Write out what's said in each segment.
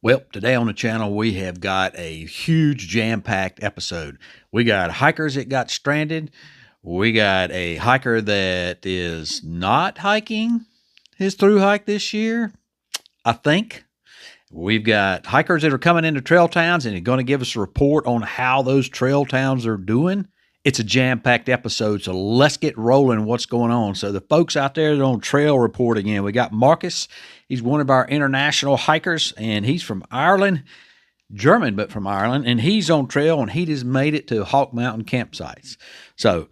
Well, today on the channel, we have got a huge jam-packed episode. We got hikers that got stranded. We got a hiker that is not hiking his thru hike this year, I think. We've got hikers that are coming into trail towns and are going to give us a report on how those trail towns are doing. It's a jam-packed episode, so let's get rolling what's going on. So the folks out there that are on trail report again, we got Marcus. He's one of our international hikers, and he's from Ireland, German, but from Ireland, and he's on trail, and he just made it to Hawk Mountain campsites. So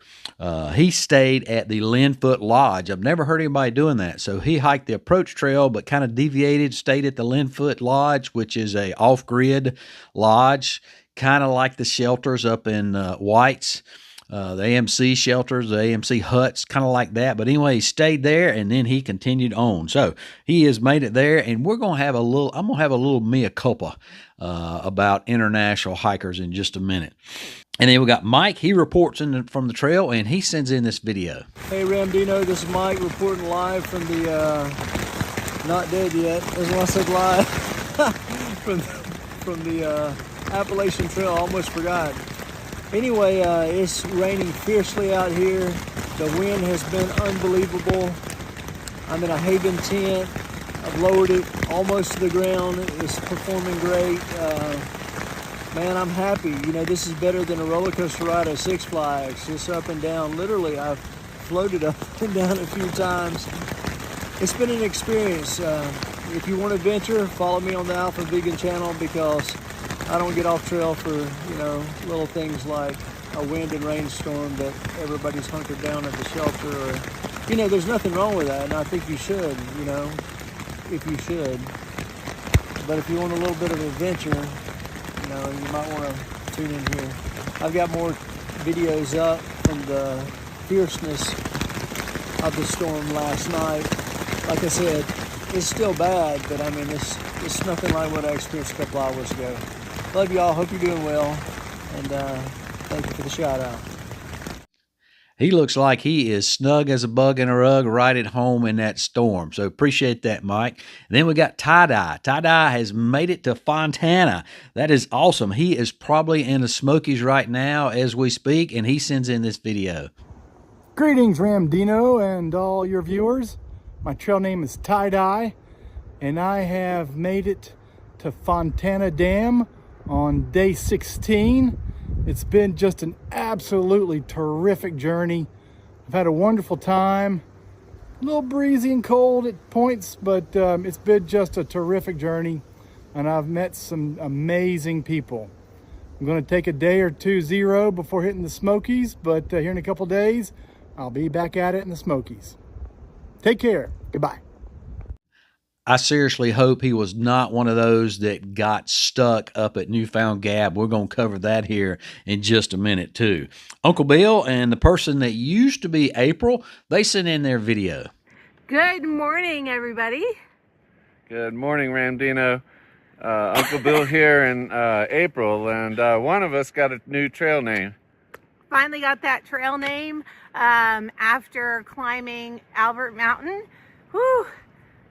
he stayed at the Linfoot Lodge. I've never heard anybody doing that. So he hiked the approach trail, but kind of deviated, stayed at the Linfoot Lodge, which is a off-grid lodge, kind of like the shelters up in White's. The AMC shelters, the AMC huts, kind of like that. But anyway, he stayed there and then he continued on. So he has made it there, and we're going to have a little, I'm going to have a little mea culpa about international hikers in just a minute. And then we got Mike. He reports from the trail and he sends in this video. Hey Ramdino, this is Mike reporting live from the, not dead yet, as I said live, from the Appalachian Trail. I almost forgot. Anyway, it's raining fiercely out here. The wind has been unbelievable. I'm in a Haven tent. I've lowered it almost to the ground. It's performing great. Man, I'm happy. You know, this is better than a roller coaster ride at Six Flags. Just up and down. Literally, I've floated up and down a few times. It's been an experience. If you want to venture, follow me on the Alpha Vegan channel, because I don't get off trail for, you know, little things like a wind and rainstorm that everybody's hunkered down at the shelter, or, you know, there's nothing wrong with that, and I think you should, you know, if you should. But if you want a little bit of adventure, you know, you might want to tune in here. I've got more videos up from the fierceness of the storm last night. Like I said, it's still bad, but I mean, it's nothing like what I experienced a couple hours ago. Love y'all. Hope you're doing well. And thank you for the shout out. He looks like he is snug as a bug in a rug right at home in that storm. So appreciate that, Mike. And then we got Tie-Dye. Tie-Dye has made it to Fontana. That is awesome. He is probably in the Smokies right now as we speak, and he sends in this video. Greetings, Ramdino and all your viewers. My trail name is Tie-Dye, and I have made it to Fontana Dam on day 16. It's been just an absolutely terrific journey. I've had a wonderful time. A little breezy and cold at points, but it's been just a terrific journey, and I've met some amazing people. I'm going to take a day or two zero before hitting the Smokies, but here in a couple days, I'll be back at it in the Smokies. Take care. Goodbye. I seriously hope he was not one of those that got stuck up at Newfound Gap. We're going to cover that here in just a minute, too. Uncle Bill and the person that used to be April, they sent in their video. Good morning, everybody. Good morning, Ramdino. Uncle Bill here in April, and one of us got a new trail name. Finally got that trail name after climbing Albert Mountain. Whew.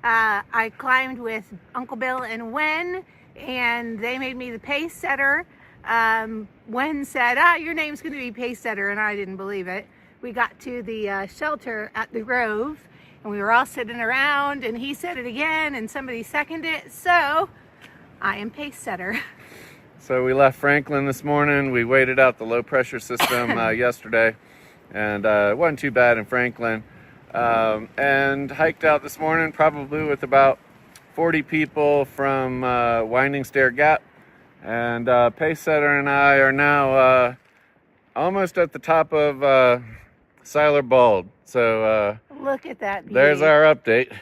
I climbed with Uncle Bill and Wen, and they made me the pace setter. Wen said, your name's going to be pace setter, and I didn't believe it. We got to the shelter at the Grove, and we were all sitting around, and he said it again, and somebody seconded it, so I am pace setter. So we left Franklin this morning. We waited out the low pressure system yesterday, and it wasn't too bad in Franklin. And hiked out this morning, probably with about 40 people from Winding Stair Gap. And Pace Setter and I are now almost at the top of Seiler Bald. So look at that beauty. There's our update.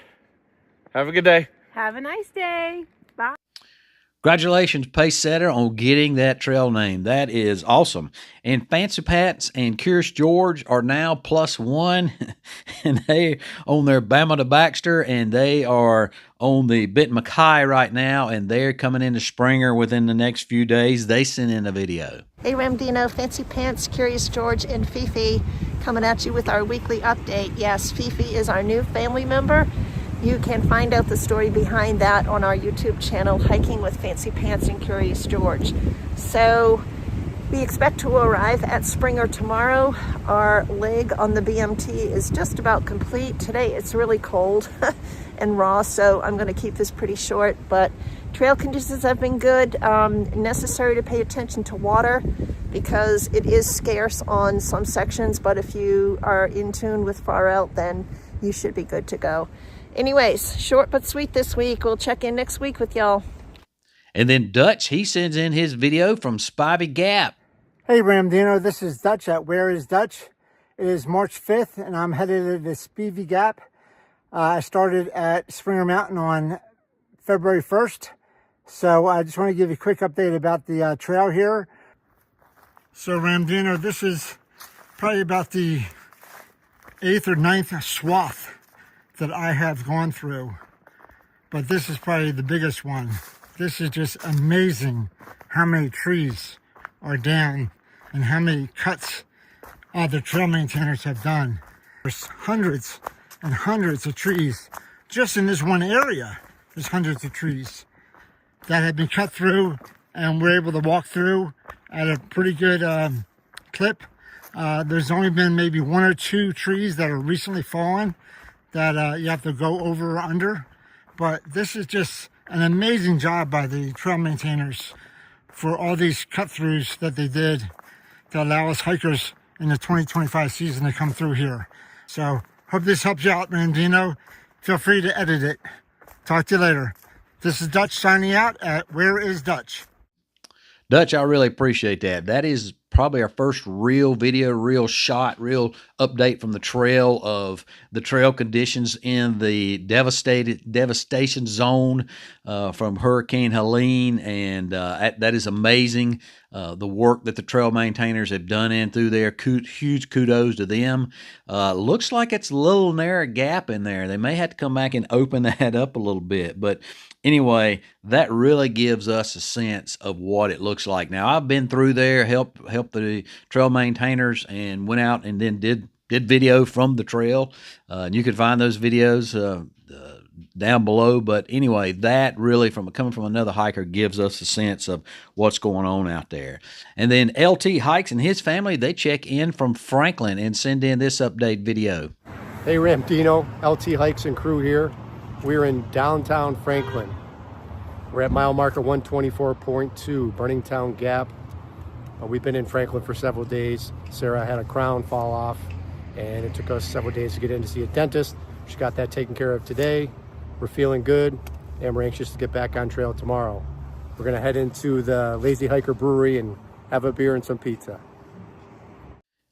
Have a good day. Have a nice day. Bye. Congratulations, Pace Setter, on getting that trail name. That is awesome. And Fancy Pats and Curious George are now +1, and they on their Bama to Baxter, and they are on the Benton Mackay right now, and they're coming into Springer within the next few days. They sent in a video. Hey Ramdino, Fancy Pants, Curious George, and Fifi coming at you with our weekly update. Yes, Fifi is our new family member. You can find out the story behind that on our YouTube channel, Hiking with Fancy Pants and Curious George. So we expect to arrive at Springer tomorrow. Our leg on the BMT is just about complete. Today it's really cold and raw, so I'm going to keep this pretty short, but trail conditions have been good. Necessary to pay attention to water because it is scarce on some sections, but if you are in tune with far out, then you should be good to go. Anyways, short but sweet this week. We'll check in next week with y'all. And then Dutch, he sends in his video from Spivey Gap. Hey Ramdino, this is Dutch at Where is Dutch? It is March 5th and I'm headed to the Spivey Gap. I started at Springer Mountain on February 1st. So I just want to give you a quick update about the trail here. So Ramdino, this is probably about the 8th or 9th swath that I have gone through. But this is probably the biggest one. This is just amazing how many trees are down and how many cuts the trail maintainers have done. There's hundreds and hundreds of trees just in this one area. There's hundreds of trees that have been cut through and we're able to walk through at a pretty good clip. There's only been maybe 1 or 2 trees that are recently fallen that you have to go over or under. But this is just an amazing job by the trail maintainers for all these cut-throughs that they did to allow us hikers in the 2025 season to come through here. So hope this helps you out, Ramdino. Feel free to edit it. Talk to you later. This is Dutch signing out at Where is Dutch? Dutch, I really appreciate that. That is probably our first real video, real shot, real update from the trail of the trail conditions in the devastation zone from Hurricane Helene. And that is amazing. The work that the trail maintainers have done in through there, huge kudos to them. Looks like it's a little narrow gap in there. They may have to come back and open that up a little bit, but anyway, that really gives us a sense of what it looks like. Now, I've been through there, helped the trail maintainers, and went out and then did video from the trail. And you can find those videos down below. But anyway, that really, coming from another hiker, gives us a sense of what's going on out there. And then LT Hikes and his family, they check in from Franklin and send in this update video. Hey Ramdino, LT Hikes and crew here. We're in downtown Franklin. We're at mile marker 124.2, Burningtown Gap. We've been in Franklin for several days. Sarah had a crown fall off, and it took us several days to get in to see a dentist. She got that taken care of today. We're feeling good, and we're anxious to get back on trail tomorrow. We're gonna head into the Lazy Hiker Brewery and have a beer and some pizza.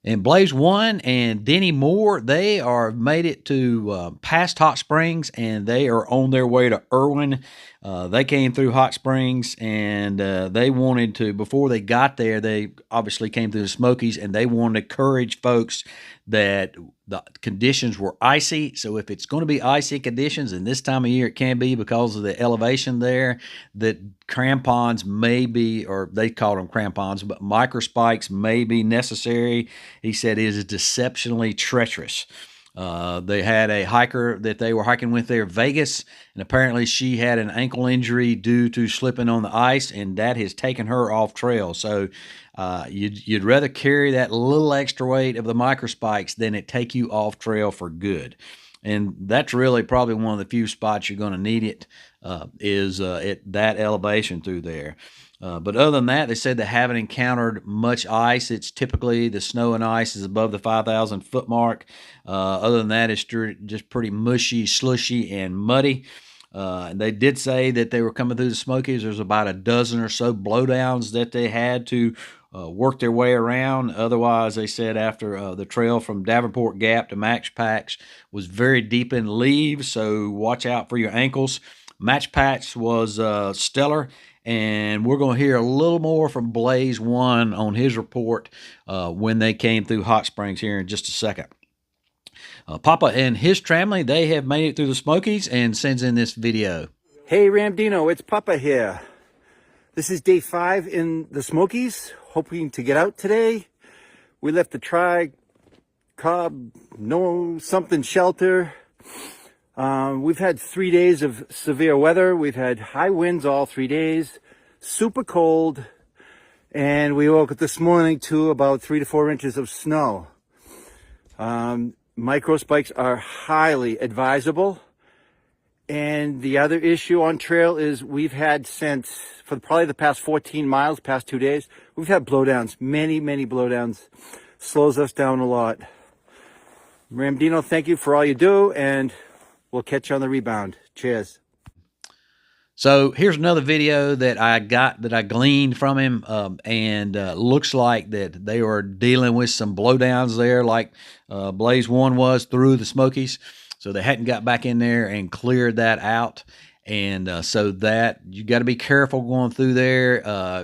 And Blaze One and Denny Moore, they are made it to past Hot Springs, and they are on their way to Irwin. They came through Hot Springs, and they wanted to, before they got there, they obviously came through the Smokies, and they wanted to encourage folks that the conditions were icy. So if it's going to be icy conditions, and this time of year it can be because of the elevation there, that crampons may be, or they call them crampons, but microspikes may be necessary. He said it is deceptionally treacherous. They had a hiker that they were hiking with there, Vegas, and apparently she had an ankle injury due to slipping on the ice, and that has taken her off trail. So you'd rather carry that little extra weight of the microspikes than it take you off trail for good. And that's really probably one of the few spots you're going to need it, is at that elevation through there. But other than that, they said they haven't encountered much ice. It's typically the snow and ice is above the 5,000 foot mark. Other than that, it's just pretty mushy, slushy, and muddy. They did say that they were coming through the Smokies. There's about a dozen or so blowdowns that they had to work their way around. Otherwise, they said after the trail from Davenport Gap to Match Patch was very deep in leaves, so watch out for your ankles. Match Patch was stellar. And we're going to hear a little more from Blaze One on his report when they came through Hot Springs here in just a second. Papa and his family, they have made it through the Smokies and sends in this video. Hey Ramdino, it's Papa here. This is day 5 in the Smokies, hoping to get out today. We left the Tri-Cobb, no something shelter We've had 3 days of severe weather. We've had high winds all 3 days, super cold, and we woke up this morning to about 3 to 4 inches of snow. Micro spikes are highly advisable. And the other issue on trail is we've had for probably the past 14 miles, past 2 days, we've had blowdowns, many blowdowns. Slows us down a lot. Ramdino, thank you for all you do, and we'll catch you on the rebound. Cheers. So here's another video that I gleaned from him, and looks like that they were dealing with some blowdowns there, like Blaze 1 was through the Smokies. So they hadn't got back in there and cleared that out. And so that you got to be careful going through there.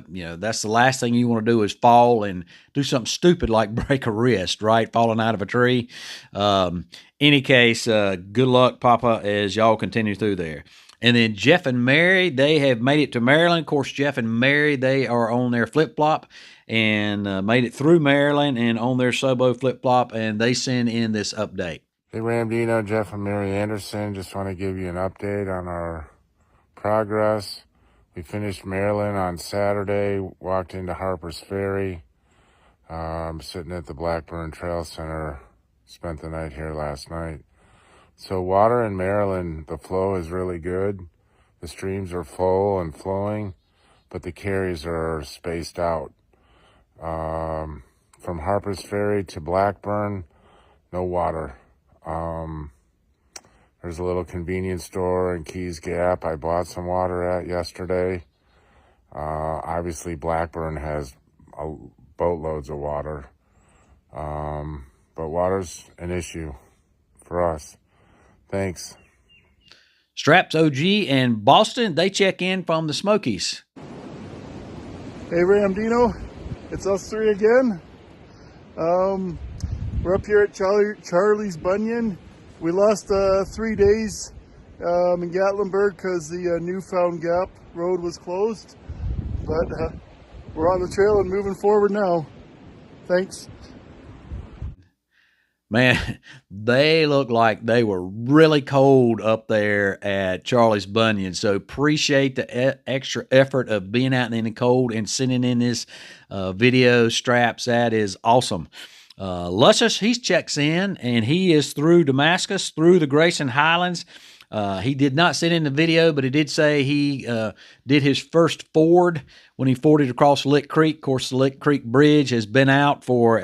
That's the last thing you want to do is fall and do something stupid like break a wrist, right? Falling out of a tree. Any case, good luck, Papa, as y'all continue through there. And then Jeff and Mary, they have made it to Maryland. Of course, Jeff and Mary, they are on their flip-flop and made it through Maryland and on their Sobo flip-flop, and they send in this update. Hey Ramdino, Jeff and Mary Anderson. Just want to give you an update on our progress. We finished Maryland on Saturday, walked into Harper's Ferry. Sitting at the Blackburn Trail Center, spent the night here last night. So water in Maryland, the flow is really good. The streams are full and flowing, but the carries are spaced out. From Harper's Ferry to Blackburn, no water. There's a little convenience store in Keys Gap I bought some water at yesterday. Obviously Blackburn has boatloads of water. But water's an issue for us. Thanks. Straps OG and Boston, they check in from the Smokies. Hey Ramdino, it's us three again. We're up here at Charlie's Bunyan. We lost 3 days in Gatlinburg because the Newfound Gap road was closed. But we're on the trail and moving forward now. Thanks. Man, they look like they were really cold up there at Charlie's Bunyan. So appreciate the extra effort of being out in the cold and sending in this video. Straps, that is awesome. Luscious, he checks in, and he is through Damascus, through the Grayson Highlands. He did not send in the video, but he did say he did his first ford when he forded across Lick Creek. Of course, the Lick Creek Bridge has been out for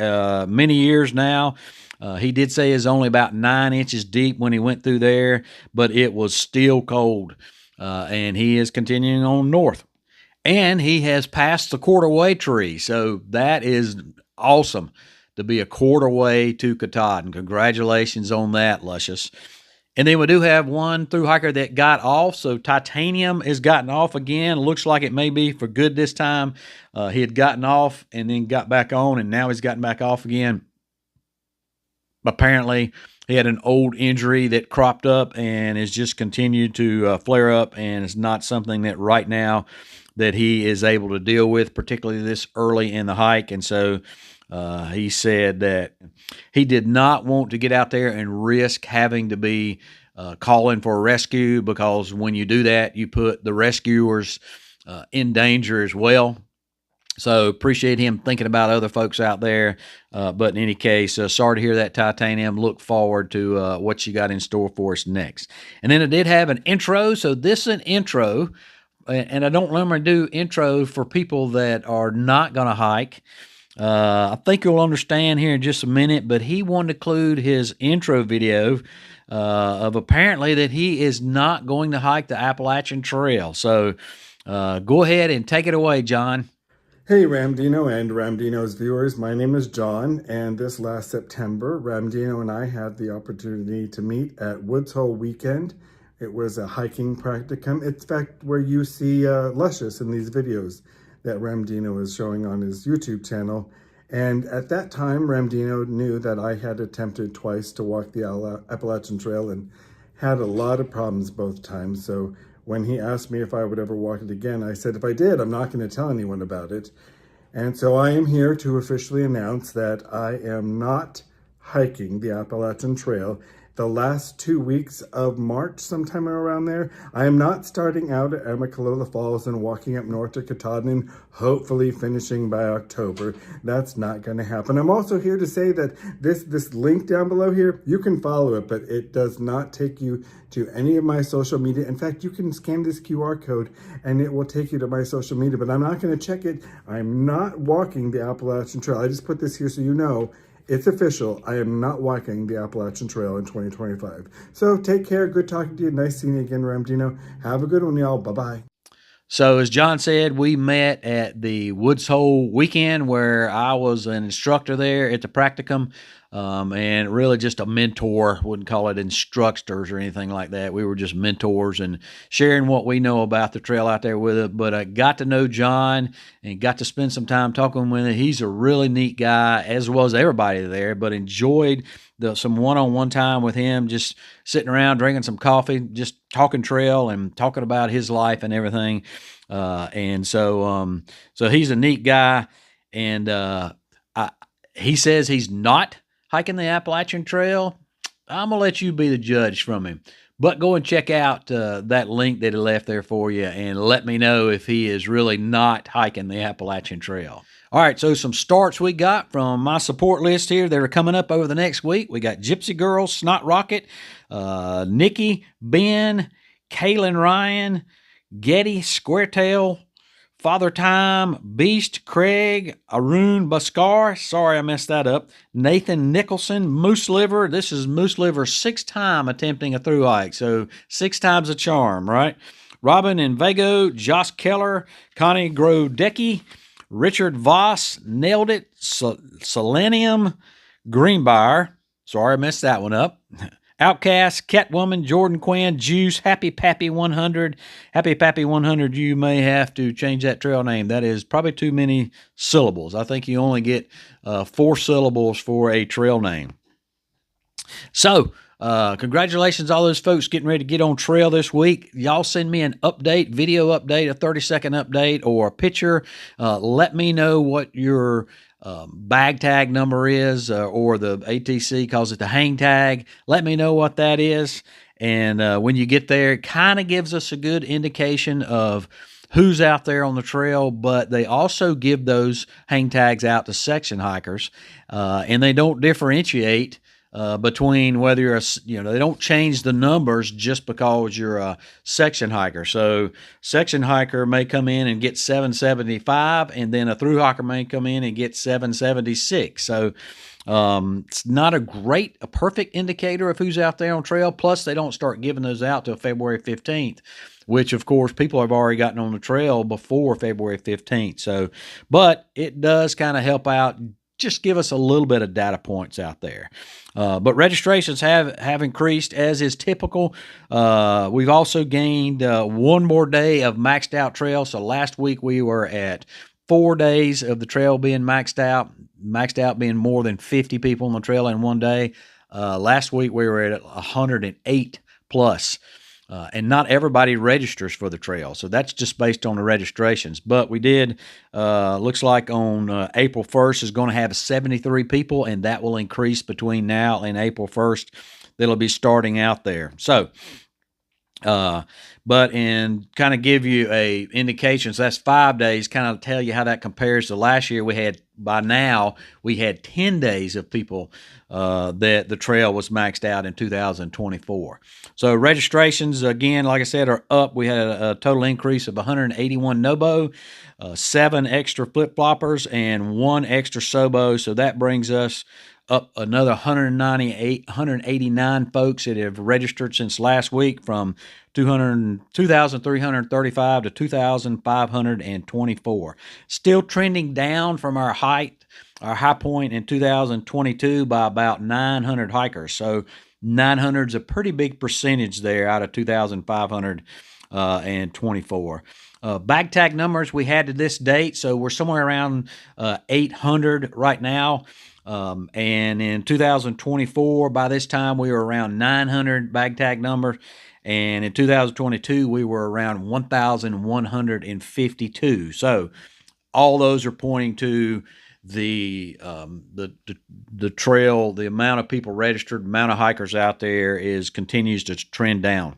many years now. He did say it's only about 9 inches deep when he went through there, but it was still cold. And he is continuing on north. And he has passed the quarter-way tree, so that is awesome to be a quarter way to Katahdin. Congratulations on that, Luscious. And then we do have one thru hiker that got off. So Titanium has gotten off again. Looks like it may be for good this time. He had gotten off and then got back on, and now he's gotten back off again. Apparently, he had an old injury that cropped up and has just continued to flare up, and it's not something that right now that he is able to deal with, particularly this early in the hike. And so he said that he did not want to get out there and risk having to be calling for a rescue, because when you do that, you put the rescuers in danger as well. So appreciate him thinking about other folks out there. But in any case, sorry to hear that, Titanium. Look forward to what you got in store for us next. And then I did have an intro. So this is an intro, and I don't normally do intro for people that are not going to hike. I think you'll understand here in just a minute, but he wanted to include his intro video of apparently that he is not going to hike the Appalachian Trail. So go ahead and take it away, John. Hey Ramdino and Ramdino's viewers, my name is John, and this last September, Ramdino and I had the opportunity to meet at Woods Hole Weekend. It was a hiking practicum. In fact, where you see Luscious in these videos that Ramdino is showing on his YouTube channel. And at that time, Ramdino knew that I had attempted twice to walk the Appalachian Trail and had a lot of problems both times. So when he asked me if I would ever walk it again, I said, if I did, I'm not going to tell anyone about it. And so I am here to officially announce that I am not hiking the Appalachian Trail. the last 2 weeks of March, sometime around there. I am not starting out at Amicalola Falls and walking up north to Katahdin, hopefully finishing by October. That's not going to happen. I'm also here to say that this link down below here, you can follow it, but it does not take you to any of my social media. In fact, you can scan this QR code and it will take you to my social media, but I'm not going to check it. I'm not walking the Appalachian Trail. I just put this here so you know it's official. I am not walking the Appalachian Trail in 2025. So take care. Good talking to you. Nice seeing you again, Ramdino. Have a good one, y'all. Bye-bye. So as John said, we met at the Woods Hole weekend where I was an instructor there at the practicum, and really just a mentor. Wouldn't call it instructors or anything like that. We were just mentors and sharing what we know about the trail out there with it. But I got to know John and got to spend some time talking with him. He's a really neat guy, as well as everybody there, but enjoyed some one-on-one time with him, just sitting around drinking some coffee, just talking trail and talking about his life and everything. And so he's a neat guy, and he says he's not hiking the Appalachian Trail. I'm gonna let you be the judge from him, but go and check out that link that he left there for you, and let me know if he is really not hiking the Appalachian Trail. All right, so some starts we got from my support list here that are coming up over the next week. We got Gypsy Girl, Snot Rocket, Nikki, Ben, Kaylin Ryan, Getty, Squaretail, Father Time, Beast, Craig, Arun Baskar, sorry I messed that up, Nathan Nicholson, Moose Liver. This is Moose Liver's 6th time attempting a thru hike, so 6 times a charm, right? Robin and Vago, Josh Keller, Connie Grodecki, Richard Voss, nailed it. Selenium, Greenbrier. Sorry, I messed that one up. Outcast, Catwoman, Jordan Quinn, Juice, Happy Pappy 100. Happy Pappy 100, you may have to change that trail name. That is probably too many syllables. I think you only get 4 syllables for a trail name. So, congratulations all those folks getting ready to get on trail this week. Y'all send me an update, video update, a 30-second update, or a picture. Let me know what your bag tag number is, or the ATC calls it the hang tag. Let me know what that is. And when you get there, it kind of gives us a good indication of who's out there on the trail, but they also give those hang tags out to section hikers, and they don't differentiate between whether you're they don't change the numbers just because you're a section hiker. So section hiker may come in and get 775, and then a thru hiker may come in and get 776. So it's not a perfect indicator of who's out there on trail. Plus, they don't start giving those out till February 15th, which of course people have already gotten on the trail before February 15th. So, but it does kind of help out, just give us a little bit of data points out there. But registrations have increased, as is typical. We've also gained one more day of maxed out trail. So last week we were at 4 days of the trail being maxed out being more than 50 people on the trail in one day. Last week we were at 108 plus. And not everybody registers for the trail. So that's just based on the registrations. But we did, looks like on April 1st is going to have 73 people, and that will increase between now and April 1st. That'll be starting out there. So, but in kind of give you a indication, so that's 5 days, kind of tell you how that compares to last year. By now, we had 10 days of people that the trail was maxed out in 2024. So registrations, again, like I said, are up. We had a total increase of 181 Nobo, 7 extra flip-floppers, and 1 extra Sobo. So that brings us up another 189 folks that have registered since last week, from 2,335 to 2,524. Still trending down from our high point in 2022 by about 900 hikers. So 900 is a pretty big percentage there out of 2,524. Bag tag numbers we had to this date, so we're somewhere around 800 right now. And in 2024, by this time, we were around 900 bag tag numbers. And in 2022, we were around 1,152. So all those are pointing to the trail, the amount of people registered, the amount of hikers out there continues to trend down.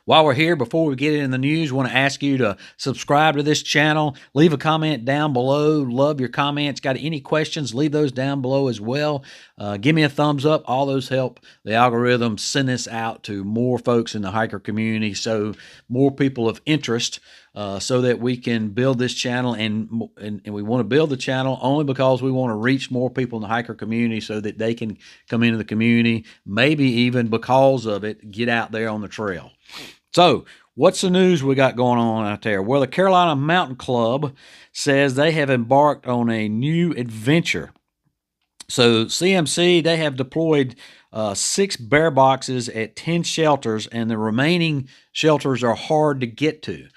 While we're here, before we get into the news, I want to ask you to subscribe to this channel. Leave a comment down below. Love your comments. Got any questions? Leave those down below as well. Give me a thumbs up. All those help the algorithm send this out to more folks in the hiker community, so more people of interest, so that we can build this channel. And we want to build the channel only because we want to reach more people in the hiker community so that they can come into the community, maybe even because of it, get out there on the trail. So, what's the news we got going on out there? Well, the Carolina Mountain Club says they have embarked on a new adventure. So, CMC, they have deployed 6 bear boxes at 10 shelters, and the remaining shelters are hard to get to.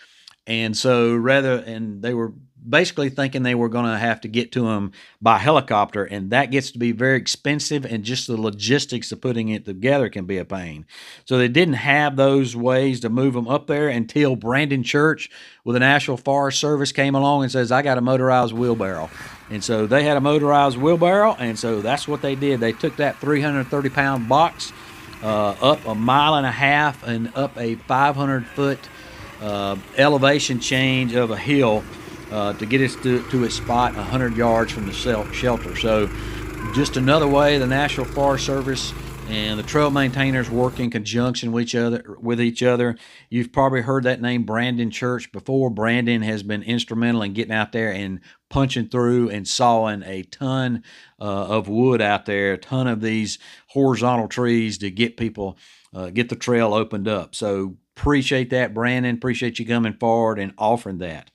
And so, they were basically thinking they were going to have to get to them by helicopter, and that gets to be very expensive, and just the logistics of putting it together can be a pain. So they didn't have those ways to move them up there until Brandon Church with the National Forest Service came along and says, I got a motorized wheelbarrow. And so they had a motorized wheelbarrow, and so that's what they did. They took that 330-pound box up 1.5 miles and up a 500-foot elevation change of a hill to get us to its spot 100 yards from the shelter. So just another way the National Forest Service and the trail maintainers work in conjunction with each other. You've probably heard that name, Brandon Church, before. Brandon has been instrumental in getting out there and punching through and sawing a ton of wood out there, a ton of these horizontal trees to get people, get the trail opened up. So appreciate that, Brandon. Appreciate you coming forward and offering that.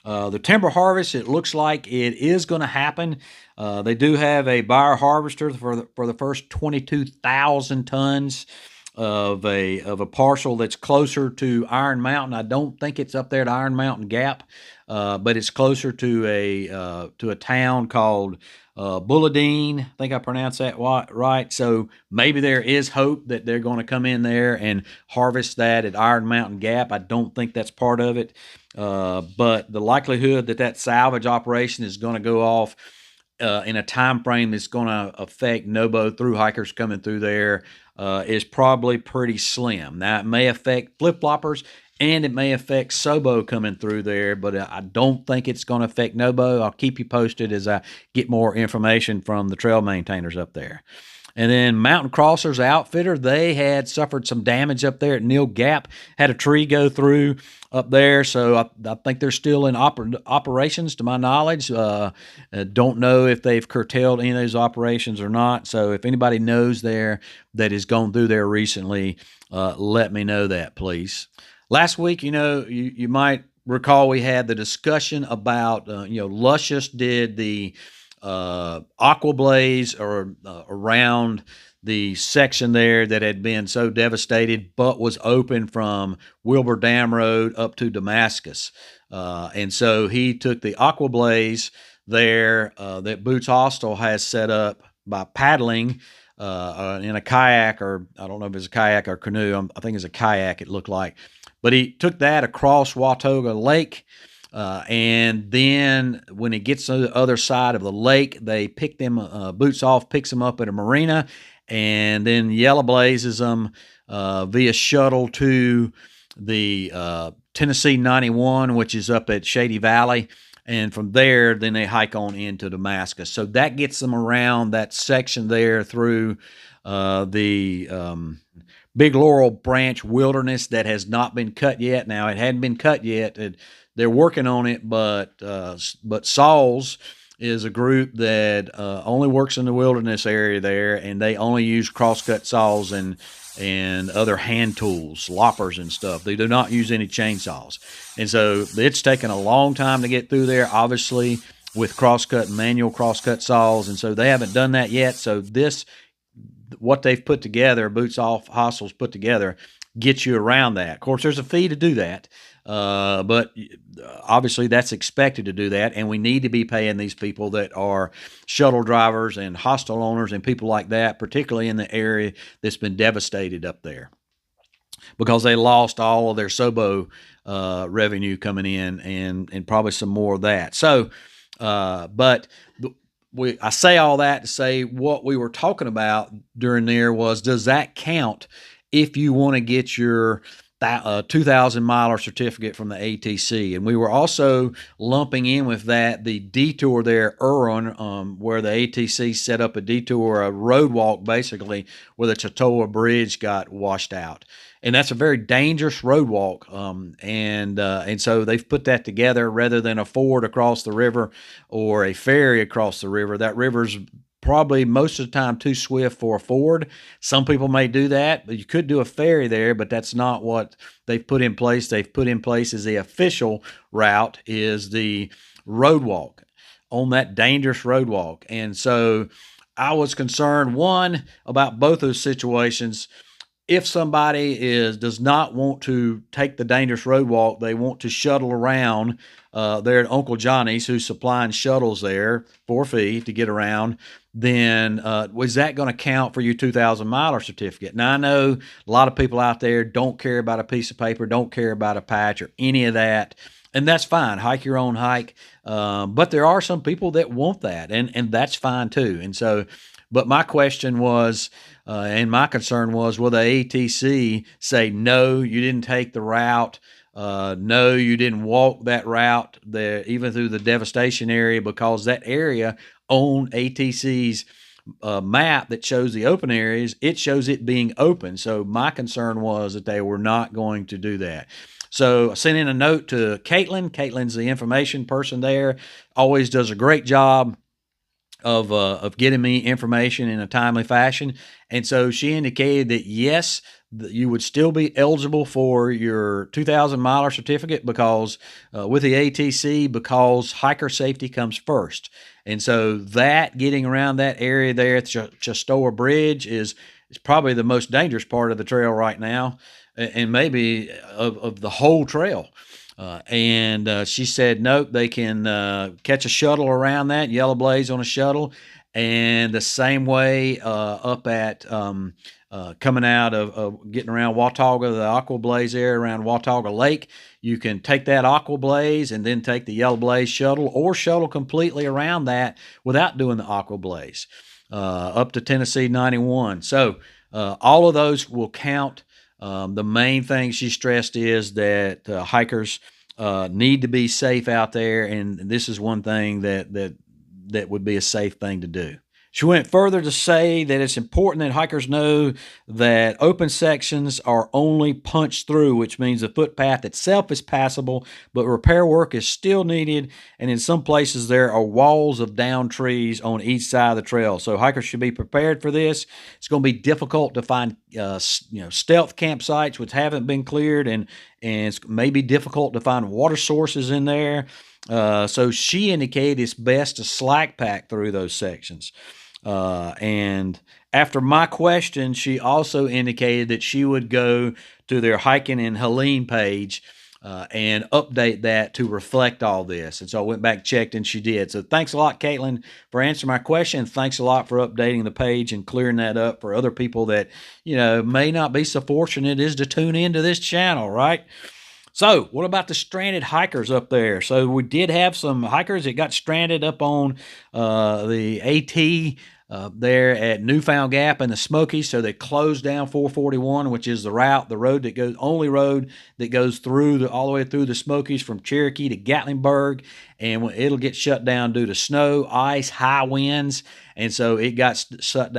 The timber harvest, it looks like it is going to happen. They do have a buyer harvester for the first 22,000 tons of a parcel that's closer to Iron Mountain. I don't think it's up there at Iron Mountain Gap, but it's closer to a town called Bulladine. I think I pronounced that right. So maybe there is hope that they're going to come in there and harvest that at Iron Mountain Gap. I don't think that's part of it. But the likelihood that salvage operation is going to go off in a time frame that's going to affect no-bow thru hikers coming through there is probably pretty slim. Now, it may affect flip-floppers and it may affect Sobo coming through there, but I don't think it's going to affect no-bow. I'll keep you posted as I get more information from the trail maintainers up there. And then Mountain Crossers Outfitter, they had suffered some damage up there at Neal Gap, had a tree go through up there. So I think they're still in operations, to my knowledge. Don't know if they've curtailed any of those operations or not. So if anybody knows there that has gone through there recently, let me know that, please. Last week, you might recall we had the discussion about, Luscious did the aqua blaze around the section there that had been so devastated, but was open from Wilbur Dam Road up to Damascus. And so he took the aqua blaze there that Boots Hostel has set up by paddling in a kayak, or I don't know if it's a kayak or canoe. I think it's a kayak, it looked like. But he took that across Watauga Lake. And then when it gets to the other side of the lake, they pick them, Boots Off picks them up at a marina, and then yellow blazes them via shuttle to the Tennessee 91, which is up at Shady Valley. And from there, then they hike on into Damascus. So that gets them around that section there through the Big Laurel Branch Wilderness that has not been cut yet. Now, it hadn't been cut yet. They're working on it, but Saws is a group that only works in the wilderness area there, and they only use crosscut saws and other hand tools, loppers and stuff. They do not use any chainsaws. And so it's taken a long time to get through there, obviously, with manual crosscut saws, and so they haven't done that yet. So what they've put together, Boots Off Hostels put together, gets you around that. Of course, there's a fee to do that. But obviously that's expected to do that, and we need to be paying these people that are shuttle drivers and hostel owners and people like that, particularly in the area that's been devastated up there, because they lost all of their Sobo revenue coming in, and probably some more of that. So But I say all that to say what we were talking about during there was, does that count if you want to get your 2,000 miler certificate from the ATC? And we were also lumping in with that the detour there, where the ATC set up a detour, a road walk basically, where the Chatoa Bridge got washed out. And that's a very dangerous road walk. And so they've put that together rather than a ford across the river or a ferry across the river. That river's probably most of the time too swift for a ford. Some people may do that, but you could do a ferry there, but that's not what they've put in place. They've put in place as the official route is the road walk on that dangerous road walk. And so I was concerned, one, about both those situations. If somebody does not want to take the dangerous road walk, they want to shuttle around there at Uncle Johnny's, who's supplying shuttles there for a fee to get around, then was that going to count for your 2,000 miler certificate? Now, I know a lot of people out there don't care about a piece of paper, don't care about a patch or any of that, and that's fine. Hike your own hike. But there are some people that want that, and that's fine too. And so, but my question was, and my concern was, will the ATC say, no, you didn't take the route? No, you didn't walk that route there, even through the devastation area, because that area on ATC's map that shows the open areas, it shows it being open. So my concern was that they were not going to do that. So I sent in a note to Caitlin. Caitlin's the information person there, always does a great job of getting me information in a timely fashion. And so she indicated that yes, you would still be eligible for your 2,000 miler certificate because with the ATC, because hiker safety comes first. And so that getting around that area there at the Chatoa Bridge is probably the most dangerous part of the trail right now, and maybe of the whole trail. And she said, nope, they can catch a shuttle around that, Yellow Blaze on a shuttle. And the same way up at coming out of getting around Watauga, the Aqua Blaze area around Watauga Lake, you can take that Aqua Blaze and then take the Yellow Blaze shuttle, or shuttle completely around that without doing the Aqua Blaze up to Tennessee 91. So all of those will count. The main thing she stressed is that hikers need to be safe out there, and this is one thing that would be a safe thing to do. She went further to say that it's important that hikers know that open sections are only punched through, which means the footpath itself is passable, but repair work is still needed, and in some places there are walls of downed trees on each side of the trail. So hikers should be prepared for this. It's going to be difficult to find stealth campsites which haven't been cleared, and it's maybe difficult to find water sources in there. So she indicated it's best to slack pack through those sections. And after my question, she also indicated that she would go to their Hiking in Helene page and update that to reflect all this. And so I went back, checked, and she did. So thanks a lot, Caitlin, for answering my question. Thanks a lot for updating the page and clearing that up for other people that, may not be so fortunate as to tune into this channel, right? So what about the stranded hikers up there? So we did have some hikers that got stranded up on the AT there at Newfound Gap in the Smokies. So they closed down 441, which is the only road that goes through all the way through the Smokies from Cherokee to Gatlinburg. And it'll get shut down due to snow, ice, high winds. And so it got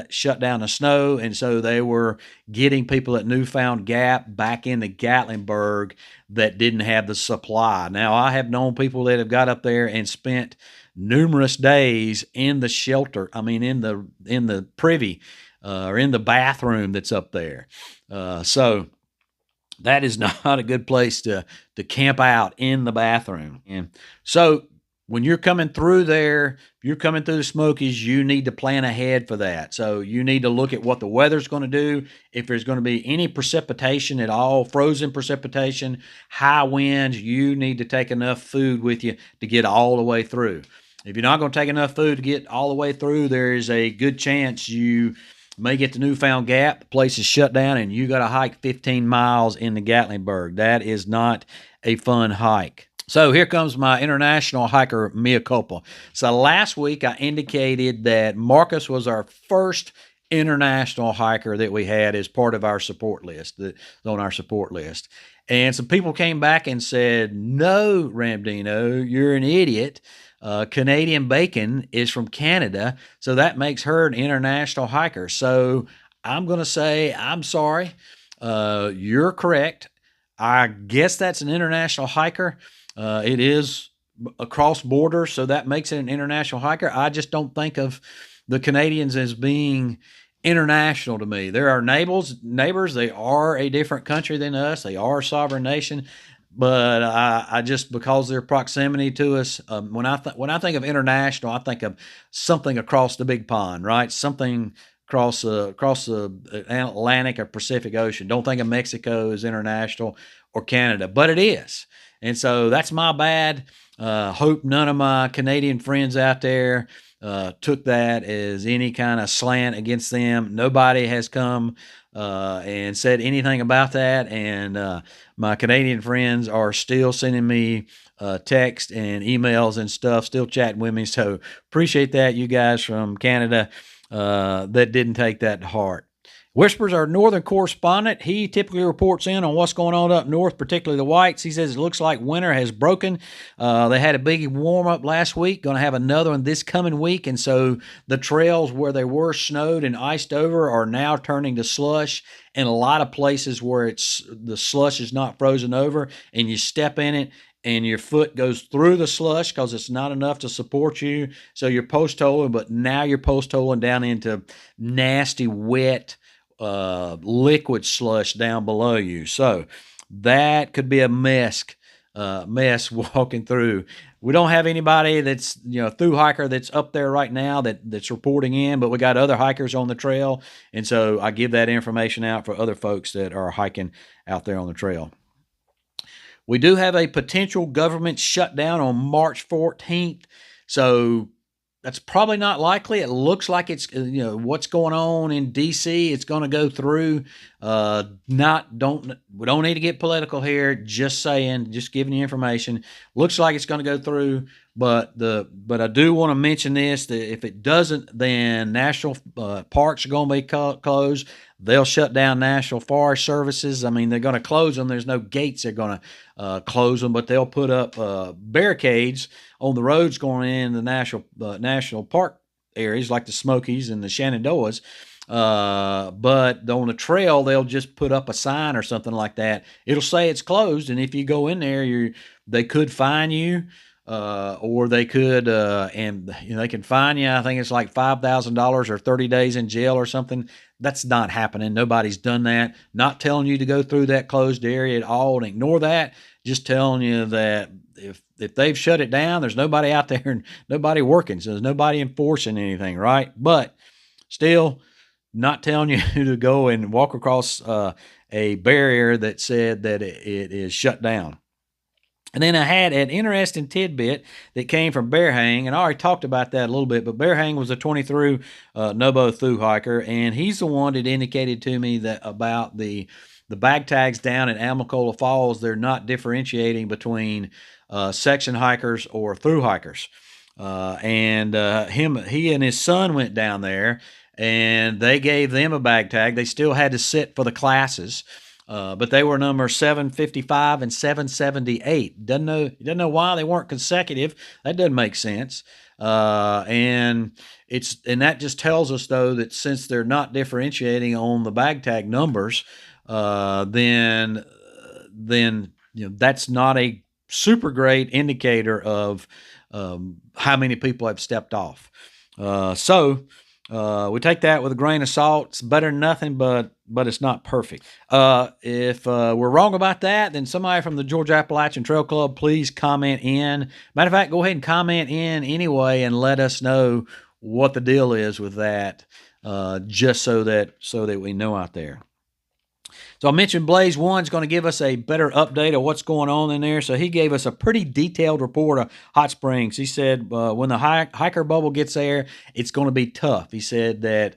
shut down to snow. And so they were getting people at Newfound Gap back into Gatlinburg that didn't have the supply. Now, I have known people that have got up there and spent numerous days in the shelter. I mean, in the privy or in the bathroom that's up there. So that is not a good place to camp out, in the bathroom. And so when you're coming through there, you're coming through the Smokies, you need to plan ahead for that. So you need to look at what the weather's going to do, if there's going to be any precipitation at all, frozen precipitation, high winds. You need to take enough food with you to get all the way through. If you're not going to take enough food to get all the way through, there is a good chance you may get to Newfound Gap, the place is shut down, and you got to hike 15 miles into Gatlinburg. That is not a fun hike. So here comes my international hiker mea culpa. So last week I indicated that Marcus was our first international hiker that we had as part of our support list, that's on our support list. And some people came back and said, no, Ramdino, you're an idiot. Canadian Bacon is from Canada, so that makes her an international hiker. So I'm going to say, I'm sorry. You're correct. I guess that's an international hiker. It is across borders, so that makes it an international hiker. I just don't think of the Canadians as being international to me. They're our neighbors. They are a different country than us. They are a sovereign nation. But I just, because of their proximity to us, when I think of international, I think of something across the big pond, right? Something across the Atlantic or Pacific Ocean. Don't think of Mexico as international or Canada, but it is. And so that's my bad. Hope none of my Canadian friends out there took that as any kind of slant against them. Nobody has come and said anything about that. And my Canadian friends are still sending me text and emails and stuff, still chatting with me. So appreciate that, you guys from Canada that didn't take that to heart. Whispers, our northern correspondent, he typically reports in on what's going on up north, particularly the whites. He says it looks like winter has broken. They had a big warm-up last week, going to have another one this coming week, and so the trails where they were snowed and iced over are now turning to slush, and a lot of places where the slush is not frozen over, and you step in it, and your foot goes through the slush because it's not enough to support you, so you're post-holing, but now you're post-holing down into nasty, wet, liquid slush down below you. So that could be a mess walking through. We don't have anybody that's, through hiker that's up there right now that's reporting in, but we got other hikers on the trail. And so I give that information out for other folks that are hiking out there on the trail. We do have a potential government shutdown on March 14th. So that's probably not likely. It looks like it's, what's going on in D.C. It's going to go through. We don't need to get political here. Just saying, just giving you information. Looks like it's going to go through. But I do want to mention this, that if it doesn't, then national parks are going to be closed. They'll shut down National Forest Services. I mean, they're going to close them. There's no gates they're going to close them, but they'll put up barricades on the roads going in the national park areas like the Smokies and the Shenandoahs. But on the trail, they'll just put up a sign or something like that. It'll say it's closed, and if you go in there, they could fine you. Or they could, they can fine you. I think it's like $5,000 or 30 days in jail or something. That's not happening. Nobody's done that. Not telling you to go through that closed area at all and ignore that. Just telling you that if they've shut it down, there's nobody out there and nobody working. So there's nobody enforcing anything, right? But still not telling you to go and walk across a barrier that said that it is shut down. And then I had an interesting tidbit that came from Bear Hang, and I already talked about that a little bit, but Bear Hang was a 23 Nobo thru hiker, and he's the one that indicated to me that about the bag tags down at Amicalola Falls, they're not differentiating between section hikers or thru hikers. He and his son went down there, and they gave them a bag tag. They still had to sit for the classes. But they were number 755 and 778. Doesn't know why they weren't consecutive. That doesn't make sense. And that just tells us though that since they're not differentiating on the bag tag numbers, then that's not a super great indicator of how many people have stepped off. So we take that with a grain of salt. It's better than nothing, but it's not perfect. If we're wrong about that, then somebody from the Georgia Appalachian Trail Club, please comment in. Matter of fact, go ahead and comment in anyway and let us know what the deal is with that, just so that we know out there. So I mentioned Blaze One's going to give us a better update of what's going on in there. So he gave us a pretty detailed report of Hot Springs. He said when the hiker bubble gets there, it's going to be tough. He said that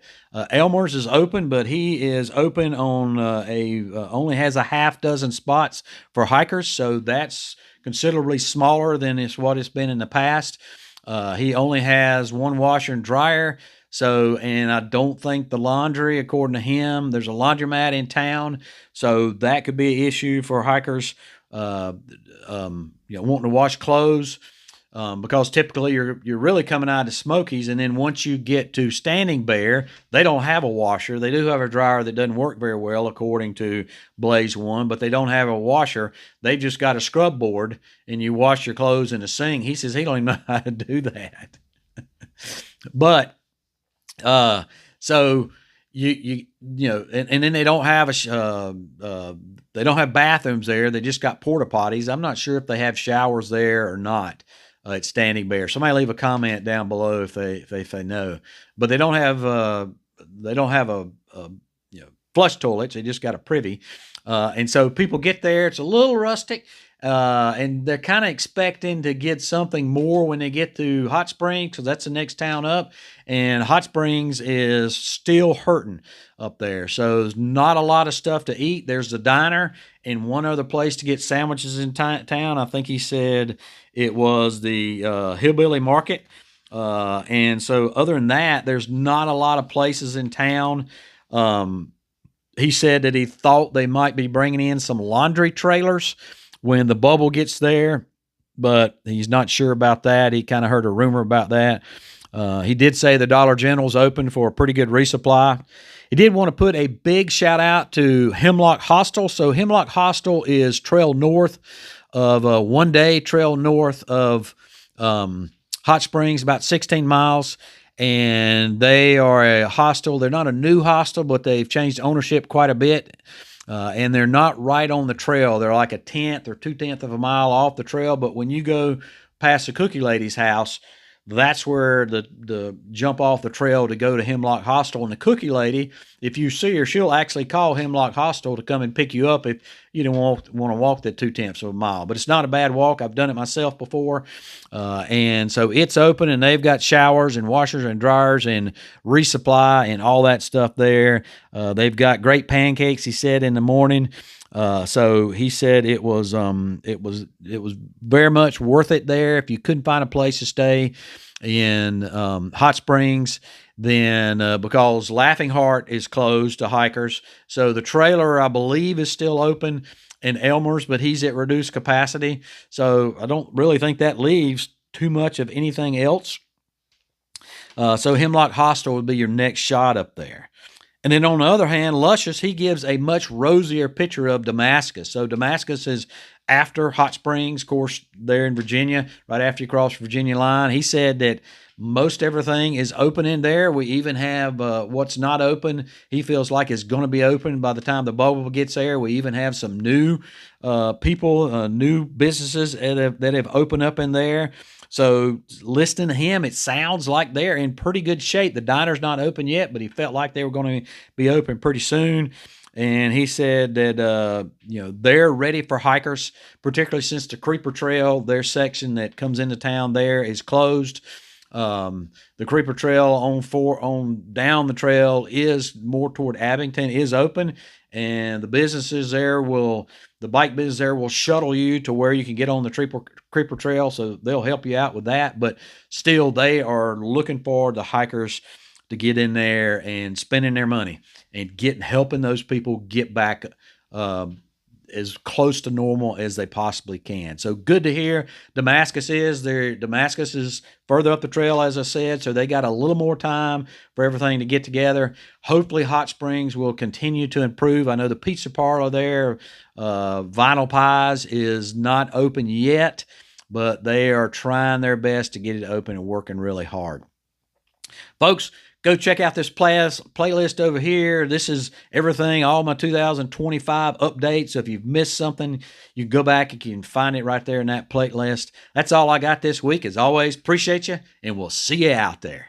Elmer's is open, but he is open on only has a half dozen spots for hikers. So that's considerably smaller than what it's been in the past. He only has one washer and dryer. So, and I don't think the laundry, according to him, there's a laundromat in town. So that could be an issue for hikers, wanting to wash clothes. Because typically you're really coming out of the Smokies, and then once you get to Standing Bear, they don't have a washer. They do have a dryer that doesn't work very well, according to Blaze One, but they don't have a washer. They just got a scrub board, and you wash your clothes in a sink. He says he don't even know how to do that. But so you know, and then they don't have they don't have bathrooms there. They just got porta potties. I'm not sure if they have showers there or not. At Standing Bear. Somebody leave a comment down below if they know. But they don't have a flush toilets. They just got a privy, and so people get there. It's a little rustic, and they're kind of expecting to get something more when they get to Hot Springs, because that's the next town up. And Hot Springs is still hurting up there, so there's not a lot of stuff to eat. There's the diner and one other place to get sandwiches in town. I think he said it was the Hillbilly Market. And so other than that, there's not a lot of places in town. He said that he thought they might be bringing in some laundry trailers when the bubble gets there, but he's not sure about that. He kind of heard a rumor about that. He did say the Dollar General's open for a pretty good resupply. He did want to put a big shout out to Hemlock Hostel. So Hemlock Hostel is trail north of one day trail north of Hot Springs, about 16 miles. And they are a hostel. They're not a new hostel, but they've changed ownership quite a bit. And they're not right on the trail. They're like a 1/10 or 2/10 of a mile off the trail. But when you go past the Cookie Lady's house, that's where the jump off the trail to go to Hemlock Hostel. And the Cookie Lady, if you see her, she'll actually call Hemlock Hostel to come and pick you up if you don't want to walk that 2/10 of a mile. But it's not a bad walk. I've done it myself before. And so it's open, and they've got showers and washers and dryers and resupply and all that stuff there. They've got great pancakes, he said, in the morning. So he said it was very much worth it there. If you couldn't find a place to stay in Hot Springs, then because Laughing Heart is closed to hikers, so the trailer, I believe, is still open in Elmer's, but he's at reduced capacity. So I don't really think that leaves too much of anything else. So Hemlock Hostel would be your next shot up there. And then on the other hand, Luscious, he gives a much rosier picture of Damascus. So Damascus is after Hot Springs, of course, there in Virginia, right after you cross the Virginia line. He said that most everything is open in there. We even have what's not open, he feels like is going to be open by the time the bubble gets there. We even have some new people, new businesses that have opened up in there. So listening to him, it sounds like they're in pretty good shape. The diner's not open yet, but he felt like they were going to be open pretty soon. And he said that, they're ready for hikers, particularly since the Creeper Trail, their section that comes into town there, is closed. The Creeper Trail on down the trail is more toward Abington, is open, and the bike business there will shuttle you to where you can get on the Creeper Trail, so they'll help you out with that. But still, they are looking for the hikers to get in there and spending their money and helping those people get back as close to normal as they possibly can. So good to hear. Damascus is further up the trail, as I said, so they got a little more time for everything to get together. Hopefully Hot Springs will continue to improve. I know the pizza parlor there, Vinyl Pies, is not open yet, but they are trying their best to get it open and working really hard. Folks, go check out this playlist over here. This is everything, all my 2025 updates. So if you've missed something, you can go back and you can find it right there in that playlist. That's all I got this week. As always, appreciate you, and we'll see you out there.